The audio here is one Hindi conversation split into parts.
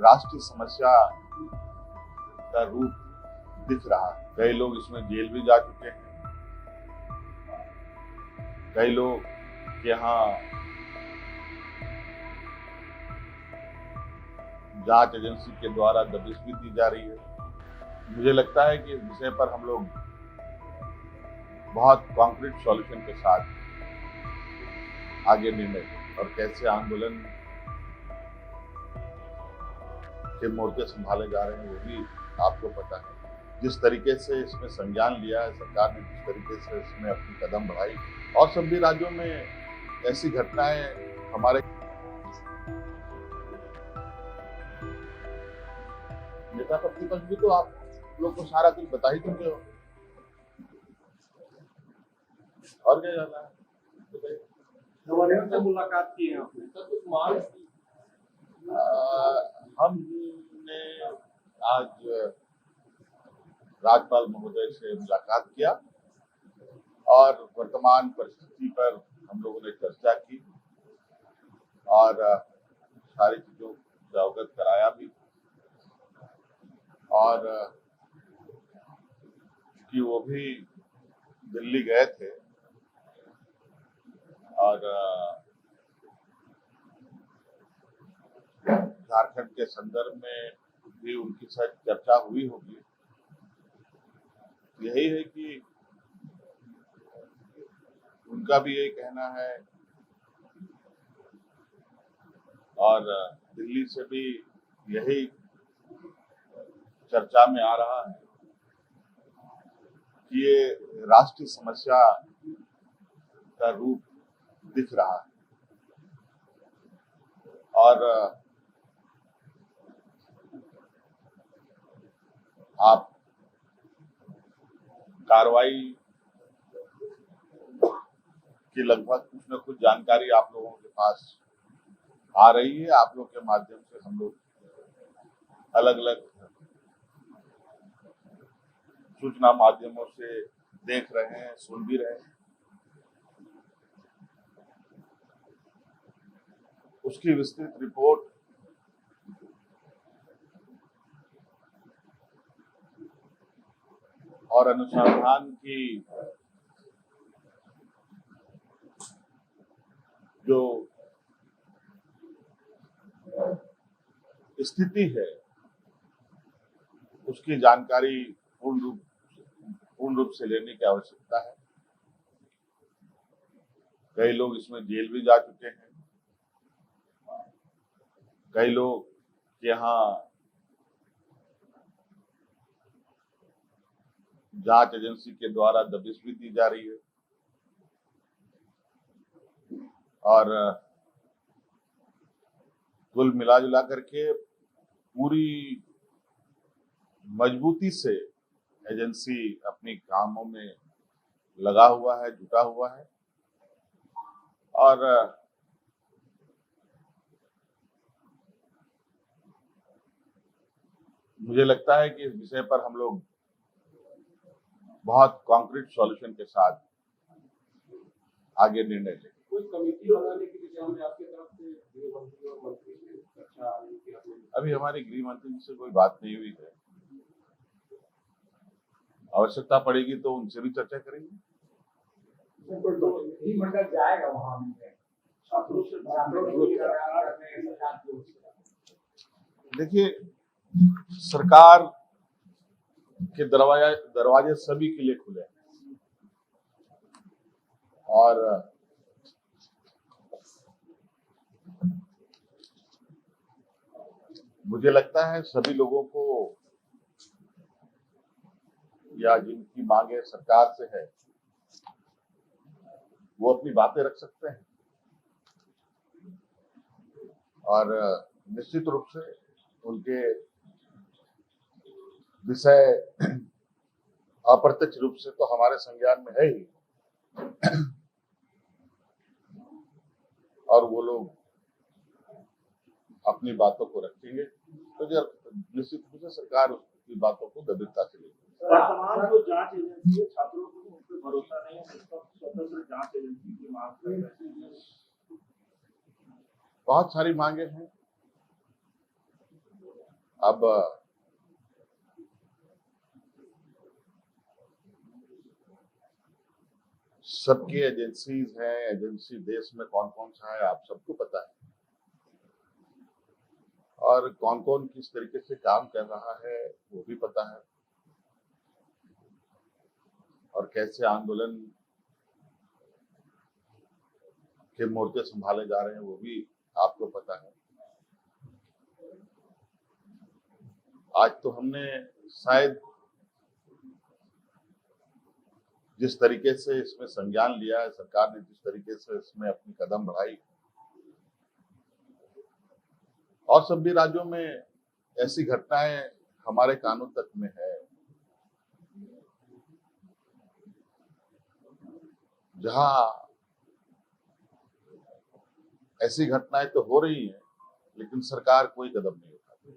राष्ट्रीय समस्या का रूप दिख रहा है। कई लोग इसमें जेल भी जा चुके हैं, कई लोग के यहाँ जांच एजेंसी के द्वारा दबिश भी दी जा रही है। मुझे लगता है कि इस विषय पर हम लोग बहुत कॉन्क्रीट सॉल्यूशन के साथ आगे निर्णय लें और कैसे आंदोलन के मोर्चे संभाले जा रहे हैं वो भी आपको पता है। जिस तरीके से इसमें संज्ञान लिया है सरकार ने, जिस तरीके से इसमें अपनी कदम बढ़ाई, और सभी राज्यों में ऐसी घटनाएं हमारे नेता प्रतिपक्ष भी तो आप लोग को सारा कुछ बता ही चुके हो, और क्या जाना है। गवर्नर से मुलाकात की है आपने, सब कुछ मांग हमने आज राज्यपाल महोदय से मुलाकात किया और वर्तमान परिस्थिति पर हम लोगों ने चर्चा की और सारी चीजों से अवगत कराया भी, और कि वो भी दिल्ली गए थे और झारखंड के संदर्भ में भी उनकी साथ चर्चा हुई होगी। यही है कि उनका भी यही कहना है और दिल्ली से भी यही चर्चा में आ रहा है कि ये राष्ट्रीय समस्या का रूप दिख रहा है और आप कार्रवाई की लगभग कुछ न कुछ जानकारी आप लोगों के पास आ रही है। आप लोग के माध्यम से हम लोग अलग अलग सूचना माध्यमों से देख रहे हैं, सुन भी रहे हैं। उसकी विस्तृत रिपोर्ट और अनुसंधान की जो स्थिति है उसकी जानकारी पूर्ण रूप से लेने की आवश्यकता है। कई लोग इसमें जेल भी जा चुके हैं, कई लोग के यहाँ जांच एजेंसी के द्वारा दबिश भी दी जा रही है और कुल मिला जुला करके पूरी मजबूती से एजेंसी अपनी कामों में लगा हुआ है, जुटा हुआ है और मुझे लगता है कि इस विषय पर हम लोग बहुत कॉन्क्रीट सॉल्यूशन के साथ आगे निर्णय लेंगे। कोई कमेटी बनाने की दिशा में आपकी तरफ से गृह मंत्री और मंत्री से चर्चा आ रही है? अभी हमारे गृह मंत्री जी से कोई बात नहीं हुई है, आवश्यकता पड़ेगी तो उनसे भी चर्चा करेंगे। मंडल जाएगा वहां देखिए, सरकार के दरवाजे सभी के लिए खुले हैं और मुझे लगता है सभी लोगों को या जिनकी मांगे सरकार से है वो अपनी बातें रख सकते हैं और निश्चित रूप से उनके विषय अप्रत्यक्ष रूप से तो हमारे संज्ञान में है ही और वो लोग अपनी बातों को रखेंगे तो जब निश्चित रूप से सरकार उसकी बातों को गंभीरता से लेगी। वर्तमान जो जांच एजेंसी है, छात्रों को उन पर भरोसा नहीं है, स्वतंत्र जांच एजेंसी की मांग कर रहे हैं। बहुत सारी मांगे हैं, अब सबकी एजेंसीज हैं, एजेंसी देश में कौन कौन सा है आप सबको पता है, और कौन कौन किस तरीके से काम कर रहा है वो भी पता है, और कैसे आंदोलन के मोर्चे संभाले जा रहे हैं वो भी आपको पता है। आज तो हमने शायद जिस तरीके से इसमें संज्ञान लिया है, सरकार ने जिस तरीके से इसमें अपनी कदम बढ़ाई, और सभी राज्यों में ऐसी घटनाएं हमारे कानून तक में है जहां ऐसी घटनाएं तो हो रही हैं लेकिन सरकार कोई कदम नहीं उठाती।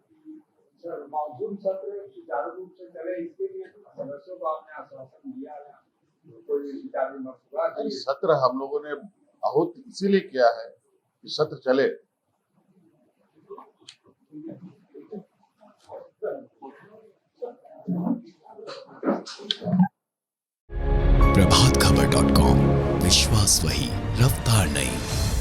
सर, मानसून सत्र सुचारू रूप से चले इसके लिए सदस्यों को आपने आश्वासन दिया है, कोई विचार विमर्श हुआ? अरे सत्र हम लोगों ने बहुत इसीलिए किया है कि सत्र चले। प्रभातखबर.com, विश्वास वही, रफ्तार नहीं।